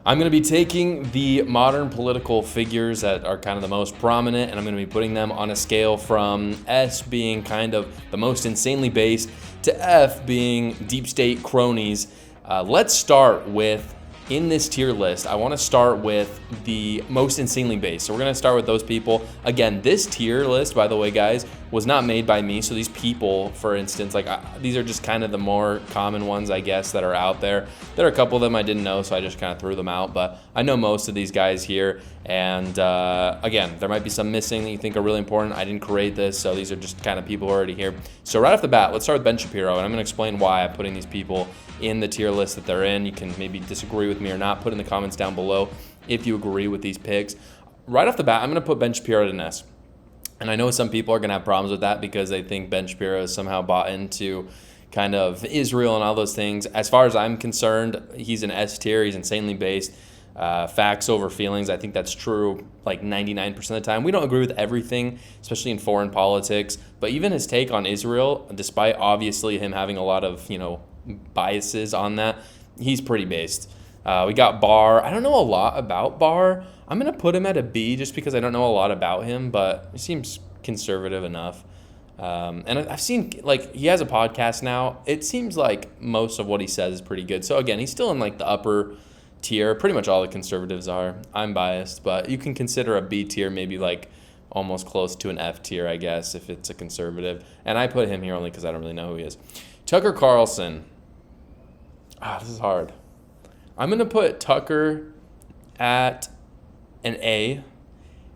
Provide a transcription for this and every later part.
I'm going to be taking the modern political figures that are kind of the most prominent, and I'm going to be putting them on a scale from S being kind of the most insanely based to F being deep state cronies. Let's start with, in this tier list, I want to start with the most insanely based. So we're going to start with those people. Again, this tier list, by the way, guys, was not made by me. So these people, for instance, these are just kind of the more common ones, I guess, that are out there. There are a couple of them I didn't know, so I just kind of threw them out. But I know most of these guys here. And again, there might be some missing that you think are really important. I didn't create this, so these are just kind of people who are already here. So right off the bat, let's start with Ben Shapiro, and I'm going to explain why I'm putting these people in the tier list that they're in. You can maybe disagree with me or not. Put in the comments down below if you agree with these picks. Right off the bat, I'm going to put Ben Shapiro at an S. And I know some people are going to have problems with that because they think Ben Shapiro is somehow bought into kind of Israel and all those things. As far as I'm concerned, he's an S tier. He's insanely based. Facts over feelings. I think that's true like 99% of the time. We don't agree with everything, especially in foreign politics. But even his take on Israel, despite obviously him having a lot of, biases on that, he's pretty based. We got Barr. I don't know a lot about Barr. I'm going to put him at a B just because I don't know a lot about him, but he seems conservative enough. And I've seen, he has a podcast now. It seems like most of what he says is pretty good. So, again, he's still in, the upper tier. Pretty much all the conservatives are. I'm biased, but you can consider a B tier maybe, almost close to an F tier, I guess, if it's a conservative. And I put him here only because I don't really know who he is. Tucker Carlson. This is hard. I'm going to put Tucker at an A.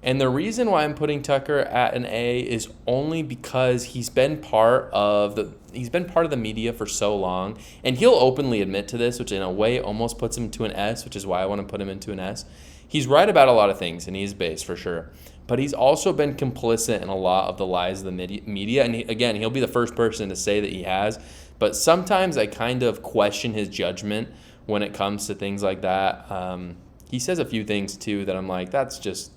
And the reason why I'm putting Tucker at an A is only because he's been part of the media for so long, and he'll openly admit to this, which in a way almost puts him to an S, which is why I want to put him into an S. He's right about a lot of things, and he's based for sure. But he's also been complicit in a lot of the lies of the media. And he'll be the first person to say that he has. But sometimes I kind of question his judgment when it comes to things like that. He says a few things too that I'm like, that's just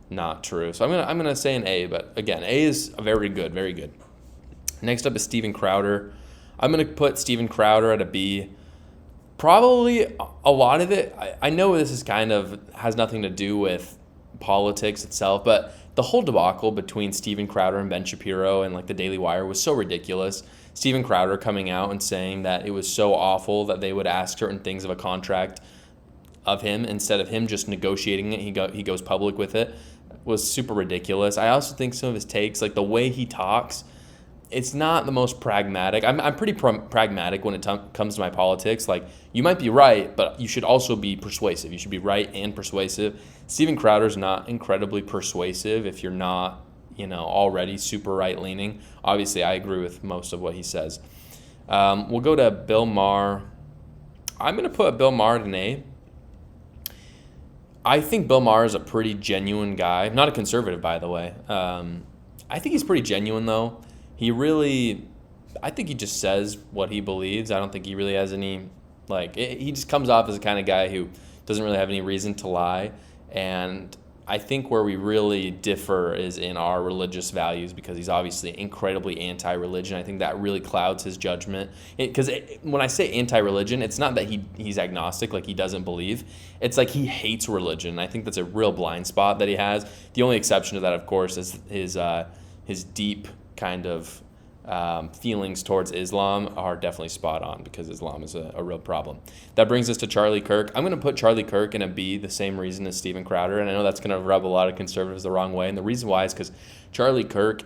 not true. So I'm gonna say an A. But again, A is very good, very good. Next up is Steven Crowder. I'm gonna put Steven Crowder at a B. Probably a lot of it. I know this is kind of has nothing to do with politics itself, but the whole debacle between Steven Crowder and Ben Shapiro and the Daily Wire was so ridiculous. Steven Crowder coming out and saying that it was so awful that they would ask certain things of a contract of him instead of him just negotiating it. He goes public with it. Was super ridiculous. I also think some of his takes, the way he talks, it's not the most pragmatic. I'm pretty pragmatic when it comes to my politics. You might be right, but you should also be persuasive. You should be right and persuasive. Steven Crowder's not incredibly persuasive if you're not, already super right-leaning. Obviously, I agree with most of what he says. We'll go to Bill Maher. I'm going to put Bill Maher at an A. I think Bill Maher is a pretty genuine guy. Not a conservative, by the way. I think he's pretty genuine, though. I think he just says what he believes. I don't think he really has any, he just comes off as the kind of guy who doesn't really have any reason to lie. And I think where we really differ is in our religious values, because he's obviously incredibly anti-religion. I think that really clouds his judgment. Because when I say anti-religion, it's not that he's agnostic, he doesn't believe. It's he hates religion. I think that's a real blind spot that he has. The only exception to that, of course, is his deep kind of feelings towards Islam are definitely spot on, because Islam is a real problem. That brings us to Charlie Kirk. I'm going to put Charlie Kirk in a B, the same reason as Steven Crowder, and I know that's going to rub a lot of conservatives the wrong way, and the reason why is because Charlie Kirk,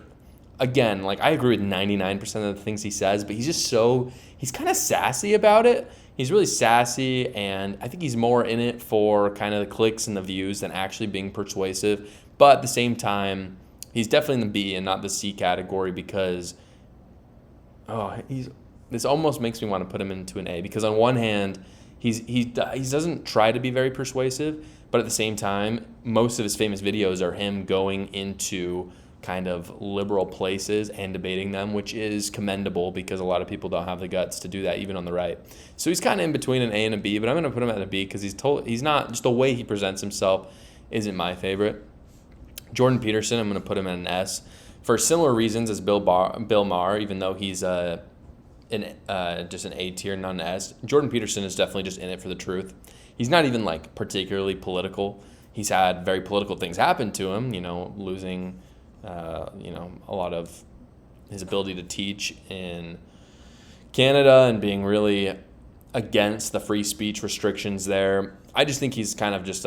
again, I agree with 99% of the things he says, but he's kind of sassy about it. He's really sassy, and I think he's more in it for kind of the clicks and the views than actually being persuasive, but at the same time, he's definitely in the B and not the C category, because this almost makes me want to put him into an A, because on one hand, he doesn't try to be very persuasive, but at the same time, most of his famous videos are him going into kind of liberal places and debating them, which is commendable, because a lot of people don't have the guts to do that, even on the right. So he's kind of in between an A and a B, but I'm going to put him at a B because he's not, just the way he presents himself isn't my favorite. Jordan Peterson, I'm going to put him at an S. For similar reasons as Bill Maher, even though he's just an A tier, not an S. Jordan Peterson is definitely just in it for the truth. He's not even like particularly political. He's had very political things happen to him, losing, a lot of his ability to teach in Canada and being really against the free speech restrictions there. I just think he's kind of just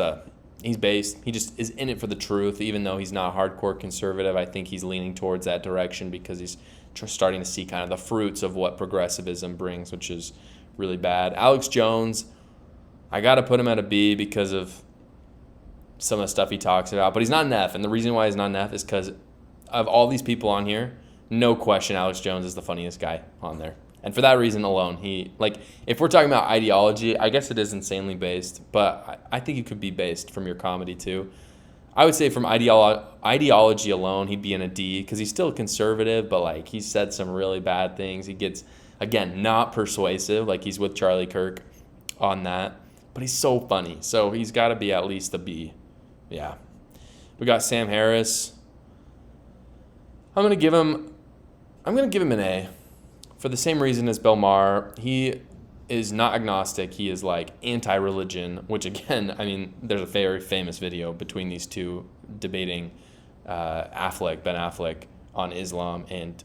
he's based. He just is in it for the truth, even though he's not hardcore conservative. I think he's leaning towards that direction because he's starting to see kind of the fruits of what progressivism brings, which is really bad. Alex Jones, I got to put him at a B because of some of the stuff he talks about, but he's not an F. And the reason why he's not an F is because of all these people on here, no question Alex Jones is the funniest guy on there. And for that reason alone, if we're talking about ideology, I guess it is insanely based, but I think it could be based from your comedy too. I would say from ideology alone, he'd be in a D because he's still conservative, but he said some really bad things. He gets, again, not persuasive, he's with Charlie Kirk on that, but he's so funny. So he's got to be at least a B. Yeah. We got Sam Harris. I'm going to give him an A. For the same reason as Bill Maher, he is not agnostic. He is anti-religion, which again, there's a very famous video between these two debating Ben Affleck on Islam, and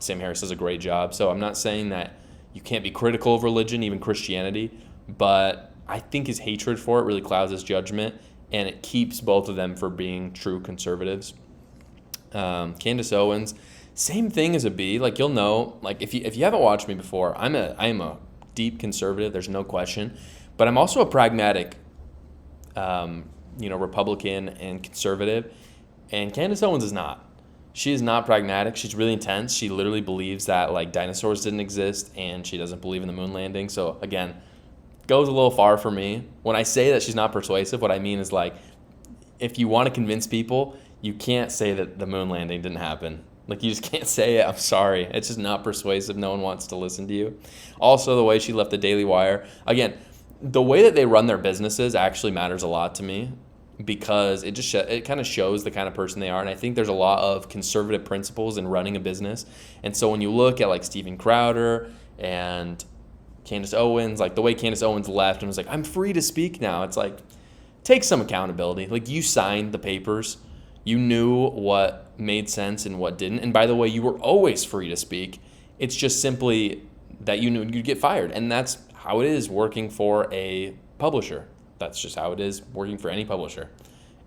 Sam Harris does a great job. So I'm not saying that you can't be critical of religion, even Christianity, but I think his hatred for it really clouds his judgment, and it keeps both of them from being true conservatives. Candace Owens, same thing as a B. You'll know, if you haven't watched me before, I am a deep conservative. There's no question, but I'm also a pragmatic, Republican and conservative. And Candace Owens is not. She is not pragmatic. She's really intense. She literally believes that dinosaurs didn't exist, and she doesn't believe in the moon landing. So again, goes a little far for me. When I say that she's not persuasive, what I mean is if you want to convince people, you can't say that the moon landing didn't happen. You just can't say it. I'm sorry. It's just not persuasive. No one wants to listen to you. Also, the way she left the Daily Wire. Again, the way that they run their businesses actually matters a lot to me because it kind of shows the kind of person they are. And I think there's a lot of conservative principles in running a business. And so when you look at Steven Crowder and Candace Owens, the way Candace Owens left and was I'm free to speak now. It's take some accountability. You signed the papers. You knew what made sense and what didn't. And by the way, you were always free to speak. It's just simply that you knew you'd get fired. And that's how it is working for a publisher. That's just how it is working for any publisher.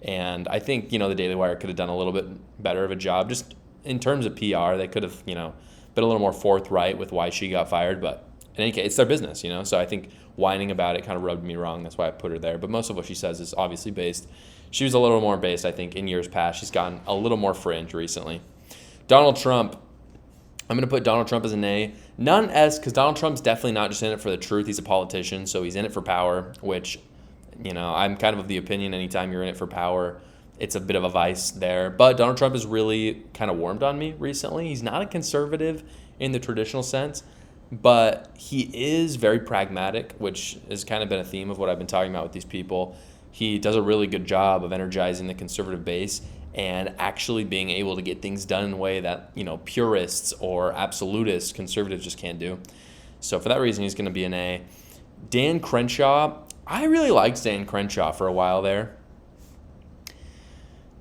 And I think, the Daily Wire could have done a little bit better of a job just in terms of PR. They could have, been a little more forthright with why she got fired. But in any case, it's their business, So I think whining about it kind of rubbed me wrong. That's why I put her there. But most of what she says is obviously based. She was a little more based, I think, in years past. She's gotten a little more fringe recently. Donald Trump. I'm going to put Donald Trump as an A. Not an S, because Donald Trump's definitely not just in it for the truth. He's a politician, so he's in it for power, which, I'm kind of the opinion anytime you're in it for power, it's a bit of a vice there. But Donald Trump has really kind of warmed on me recently. He's not a conservative in the traditional sense, but he is very pragmatic, which has kind of been a theme of what I've been talking about with these people. He does a really good job of energizing the conservative base and actually being able to get things done in a way that, purists or absolutist conservatives just can't do. So for that reason, he's going to be an A. Dan Crenshaw, I really liked Dan Crenshaw for a while there.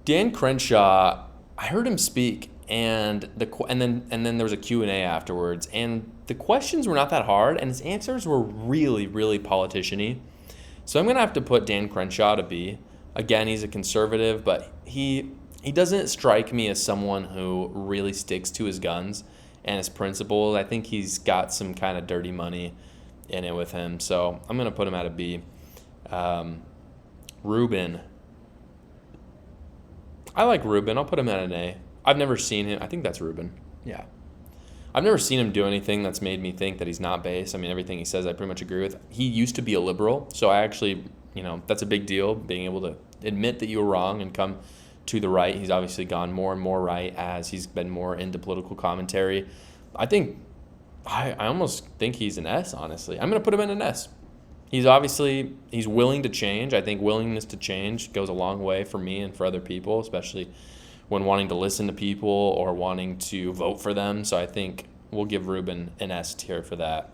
Dan Crenshaw, I heard him speak, and then there was a Q&A afterwards, and the questions were not that hard, and his answers were really, really politician-y. So I'm going to have to put Dan Crenshaw to B. Again, he's a conservative, but he doesn't strike me as someone who really sticks to his guns and his principles. I think he's got some kind of dirty money in it with him. So I'm going to put him at a B. Rubin. I like Rubin. I'll put him at an A. I've never seen him. I think that's Rubin. Yeah. I've never seen him do anything that's made me think that he's not based. Everything he says I pretty much agree with. He used to be a liberal, so I actually, that's a big deal, being able to admit that you were wrong and come to the right. He's obviously gone more and more right as he's been more into political commentary. I almost think he's an S, honestly. I'm going to put him in an S. He's willing to change. I think willingness to change goes a long way for me and for other people, especially when wanting to listen to people or wanting to vote for them. So I think we'll give Rubin an S tier for that.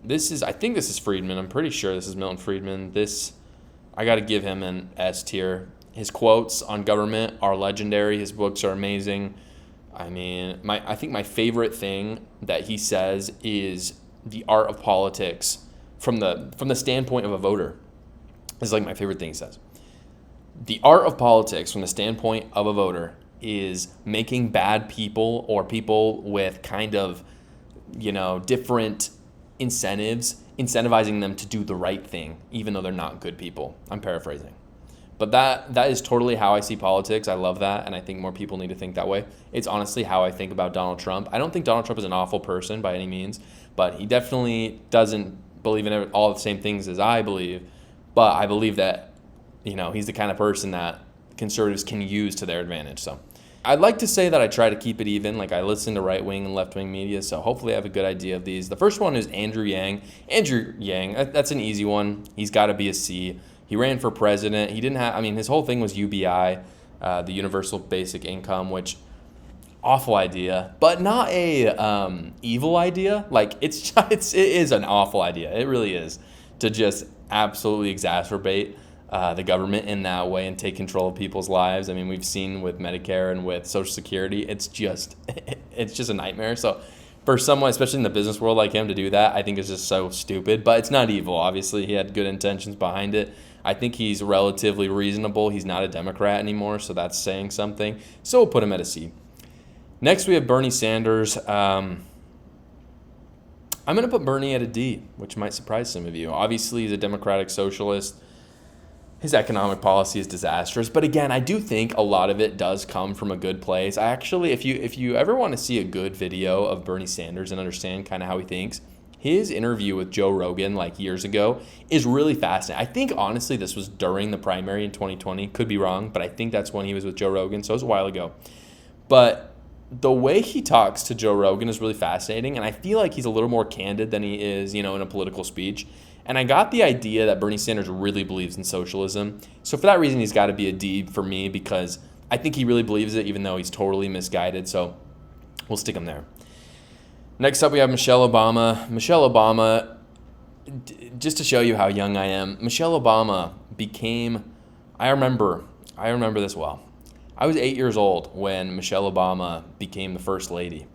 I think this is Friedman. I'm pretty sure this is Milton Friedman. I got to give him an S tier. His quotes on government are legendary. His books are amazing. I mean, I think my favorite thing that he says is the art of politics from the standpoint of a voter. Is like my favorite thing he says. The art of politics from the standpoint of a voter is making bad people or people with kind of, different incentivizing them to do the right thing, even though they're not good people. I'm paraphrasing. But that is totally how I see politics. I love that, and I think more people need to think that way. It's honestly how I think about Donald Trump. I don't think Donald Trump is an awful person by any means, but he definitely doesn't believe in all the same things as I believe. But I believe that, he's the kind of person that conservatives can use to their advantage. So I'd like to say that I try to keep it even. Like, I listen to right-wing and left-wing media, so hopefully I have a good idea of these. The first one is Andrew Yang. Andrew Yang, that's an easy one. He's got to be a C. He ran for president. He didn't have, his whole thing was UBI, the Universal Basic Income, which, awful idea, but not a evil idea. Like, it is an awful idea. It really is, to just absolutely exacerbate the government in that way and take control of people's lives. We've seen with Medicare and with Social Security, it's just a nightmare. So for someone, especially in the business world like him, to do that, I think is just so stupid. But it's not evil. Obviously, he had good intentions behind it. I think he's relatively reasonable. He's not a Democrat anymore, so that's saying something. So we'll put him at a C. Next, we have Bernie Sanders. I'm going to put Bernie at a D, which might surprise some of you. Obviously, he's a democratic socialist. His economic policy is disastrous. But again, I do think a lot of it does come from a good place. I actually, if you ever want to see a good video of Bernie Sanders and understand kind of how he thinks, his interview with Joe Rogan like years ago is really fascinating. I think, honestly, this was during the primary in 2020. Could be wrong, but I think that's when he was with Joe Rogan, so it was a while ago. But the way he talks to Joe Rogan is really fascinating, and I feel like he's a little more candid than he is, in a political speech. And I got the idea that Bernie Sanders really believes in socialism. So for that reason, he's got to be a D for me, because I think he really believes it, even though he's totally misguided. So we'll stick him there. Next up, we have Michelle Obama. Michelle Obama, just to show you how young I am, Michelle Obama became, I remember this well. I was 8 years old when Michelle Obama became the first lady,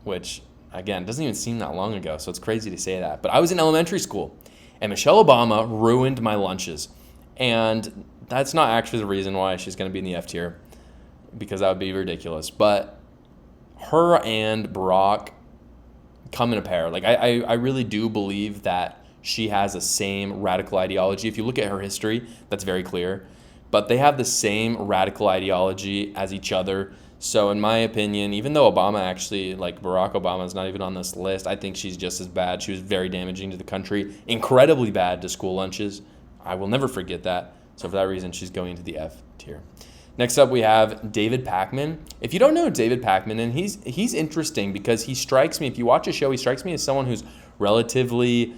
which, again, doesn't even seem that long ago, so it's crazy to say that. But I was in elementary school, and Michelle Obama ruined my lunches. And that's not actually the reason why she's going to be in the F tier, because that would be ridiculous. But her and Barack come in a pair. Like, I really do believe that she has the same radical ideology. If you look at her history, that's very clear. But they have the same radical ideology as each other. So in my opinion, even though Obama actually, like Barack Obama is not even on this list, I think she's just as bad. She was very damaging to the country, incredibly bad to school lunches. I will never forget that. So for that reason, she's going to the F tier. Next up, we have David Pakman. If you don't know David Pakman, and he's interesting because he strikes me, if you watch his show, he strikes me as someone who's relatively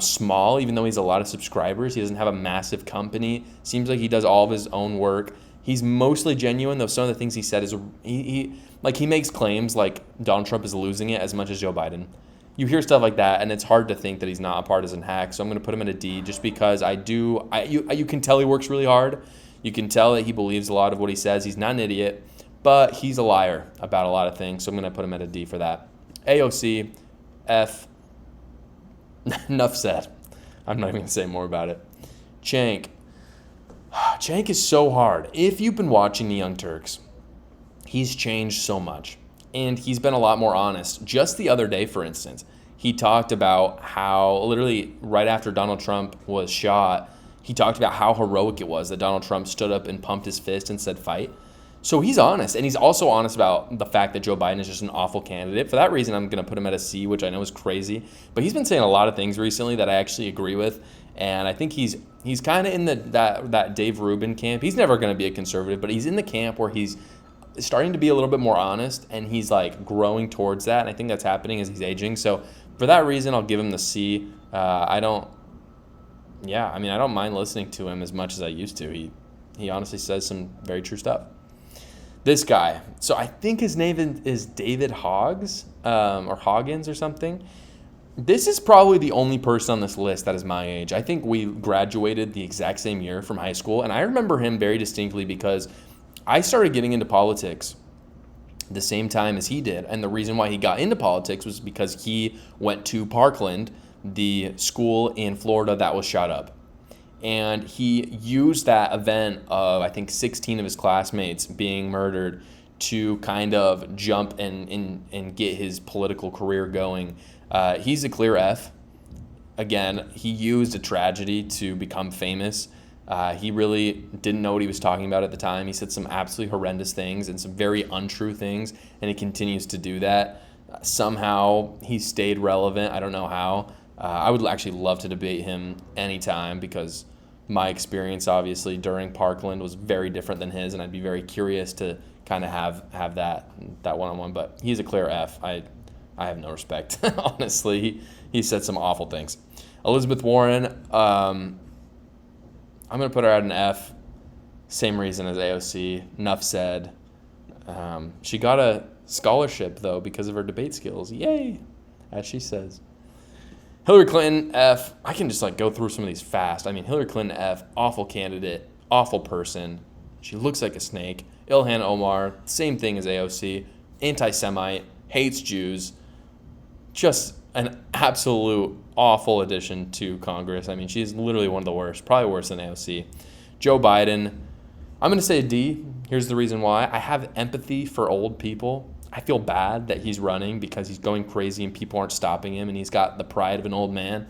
small, even though he has a lot of subscribers. He doesn't have a massive company. Seems like he does all of his own work. He's mostly genuine, though some of the things he said is he makes claims like Donald Trump is losing it as much as Joe Biden. You hear stuff like that, and it's hard to think that he's not a partisan hack. So I'm going to put him at a D just because you can tell he works really hard. You can tell that he believes a lot of what he says. He's not an idiot, but he's a liar about a lot of things. So I'm going to put him at a D for that. AOC, F. Enough said. I'm not even going to say more about it. Cenk. Cenk is so hard. If you've been watching the Young Turks, he's changed so much. And he's been a lot more honest. Just the other day, for instance, he talked about how literally right after Donald Trump was shot, he talked about how heroic it was that Donald Trump stood up and pumped his fist and said fight. So he's honest. And he's also honest about the fact that Joe Biden is just an awful candidate. For that reason, I'm going to put him at a C, which I know is crazy. But he's been saying a lot of things recently that I actually agree with. And I think he's kind of in that Dave Rubin camp. He's never going to be a conservative, but he's in the camp where he's starting to be a little bit more honest, and he's like growing towards that. And I think that's happening as he's aging. So for that reason, I'll give him the C. I don't mind listening to him as much as I used to. He honestly says some very true stuff. This guy. So I think his name is David Hoggs or Hoggins or something. This is probably the only person on this list that is my age. I think we graduated the exact same year from high school, and I remember him very distinctly because I started getting into politics the same time as he did. And the reason why he got into politics was because he went to Parkland, the school in Florida that was shot up. And he used that event of, I think, 16 of his classmates being murdered to kind of jump and get his political career going. He's a clear F. Again, he used a tragedy to become famous. He really didn't know what he was talking about at the time. He said some absolutely horrendous things and some very untrue things, and he continues to do that. Somehow he stayed relevant. I don't know how. I would actually love to debate him anytime because my experience, obviously, during Parkland was very different than his, and I'd be very curious to kind of have that one-on-one. But he's a clear F. I have no respect, honestly. He said some awful things. Elizabeth Warren, I'm going to put her at an F. Same reason as AOC. Enough said. She got a scholarship, though, because of her debate skills. Yay, as she says. Hillary Clinton, F. I can just go through some of these fast. I mean, Hillary Clinton, F. Awful candidate. Awful person. She looks like a snake. Ilhan Omar, same thing as AOC. Anti-Semite. Hates Jews. Just an absolute awful addition to Congress. I mean, she's literally one of the worst. Probably worse than AOC. Joe Biden, I'm going to say a D. Here's the reason why. I have empathy for old people. I feel bad that he's running because he's going crazy and people aren't stopping him, and he's got the pride of an old man.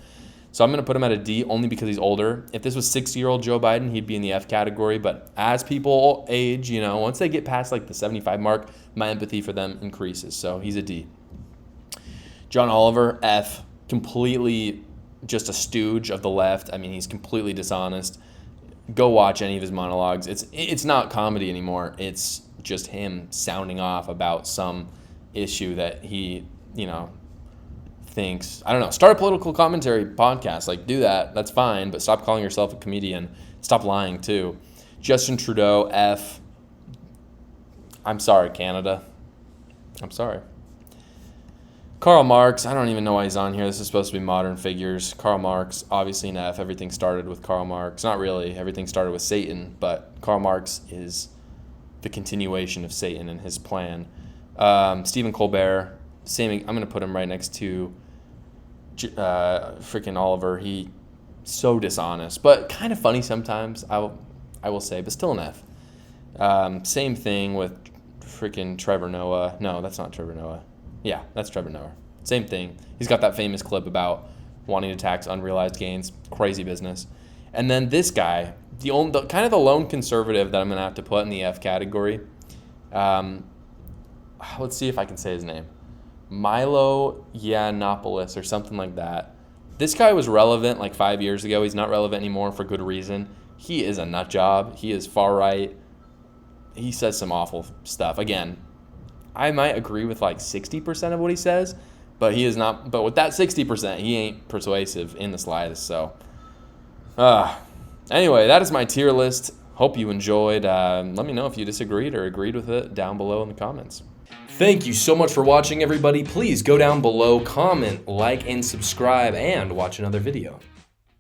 So I'm going to put him at a D only because he's older. If this was 60-year-old Joe Biden, he'd be in the F category. But as people age, once they get past the 75 mark, my empathy for them increases. So he's a D. John Oliver, F. Completely just a stooge of the left. I mean, he's completely dishonest. Go watch any of his monologues. It's not comedy anymore. It's just him sounding off about some issue that he, thinks. I don't know. Start a political commentary podcast. Do that. That's fine. But stop calling yourself a comedian. Stop lying, too. Justin Trudeau, F. I'm sorry, Canada. I'm sorry. Karl Marx, I don't even know why he's on here. This is supposed to be modern figures. Karl Marx, obviously an F. Everything started with Karl Marx. Not really. Everything started with Satan, but Karl Marx is the continuation of Satan and his plan. Stephen Colbert, same. I'm going to put him right next to freaking Oliver. He so dishonest, but kind of funny sometimes, I will say, but still an F. Same thing with freaking Trevor Noah. No, that's not Trevor Noah. Yeah, that's Trevor Noah. Same thing. He's got that famous clip about wanting to tax unrealized gains. Crazy business. And then this guy, the kind of the lone conservative that I'm going to have to put in the F category. Let's see if I can say his name. Milo Yiannopoulos or something like that. This guy was relevant 5 years ago. He's not relevant anymore for good reason. He is a nut job. He is far right. He says some awful stuff. Again, I might agree with 60% of what he says, but he is not. But with that 60%, he ain't persuasive in the slightest. So, anyway, that is my tier list. Hope you enjoyed. Let me know if you disagreed or agreed with it down below in the comments. Thank you so much for watching, everybody. Please go down below, comment, like, and subscribe, and watch another video.